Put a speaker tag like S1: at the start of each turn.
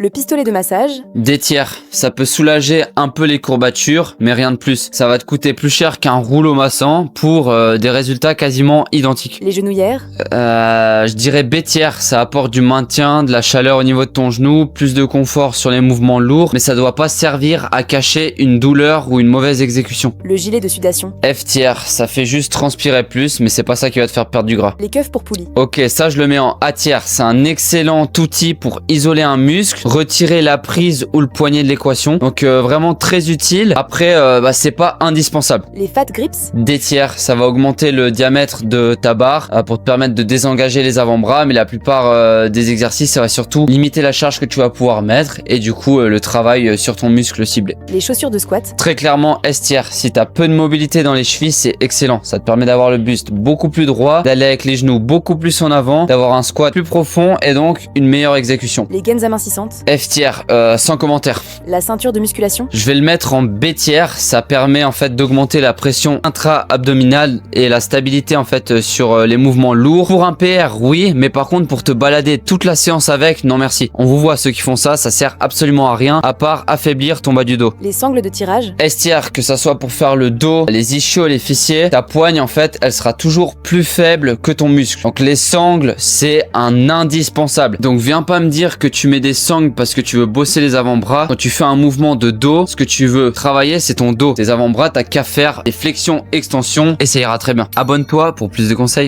S1: Le pistolet de massage.
S2: Des tiers, ça peut soulager un peu les courbatures, mais rien de plus. Ça va te coûter plus cher qu'un rouleau massant pour des résultats quasiment identiques.
S1: Les genouillères.
S2: Je dirais B tiers, ça apporte du maintien, de la chaleur au niveau de ton genou, plus de confort sur les mouvements lourds, mais ça doit pas servir à cacher une douleur ou une mauvaise exécution.
S1: Le gilet de sudation.
S2: F tiers, ça fait juste transpirer plus, mais c'est pas ça qui va te faire perdre du gras.
S1: Les keufs pour poulie.
S2: Ok, ça je le mets en A tiers, c'est un excellent outil pour isoler un muscle, retirer la prise ou le poignet de l'équation, donc vraiment très utile. Après, c'est pas indispensable.
S1: Les fat grips.
S2: D tiers, ça va augmenter le diamètre de ta barre pour te permettre de désengager les avant-bras, mais la plupart des exercices, ça va surtout limiter la charge que tu vas pouvoir mettre et du coup le travail sur ton muscle ciblé.
S1: Les chaussures de squat.
S2: Très clairement S tiers, si tu as peu de mobilité dans les chevilles, c'est excellent. Ça te permet d'avoir le buste beaucoup plus droit, d'aller avec les genoux beaucoup plus en avant, d'avoir un squat plus profond et donc une meilleure exécution.
S1: Les gaines amincissantes.
S2: F tiers, sans commentaire.
S1: La ceinture de musculation.
S2: Je vais le mettre en B tiers, ça permet en fait d'augmenter la pression intra-abdominale et la stabilité en fait sur les mouvements lourds. Pour un PR, oui, mais par contre pour te balader toute la séance avec, non merci. On vous voit ceux qui font ça, ça sert absolument à rien à part affaiblir ton bas du dos.
S1: Les sangles de tirage.
S2: S tiers, que ça soit pour faire le dos, les ischios, les fessiers, ta poigne en fait, elle sera toujours plus faible que ton muscle. Donc les sangles, c'est un indispensable. Donc viens pas me dire que tu mets des sangles parce que tu veux bosser les avant-bras. Quand tu fais un mouvement de dos, ce que tu veux travailler, c'est ton dos. Tes avant-bras, t'as qu'à faire des flexions, extensions et ça ira très bien. Abonne-toi pour plus de conseils.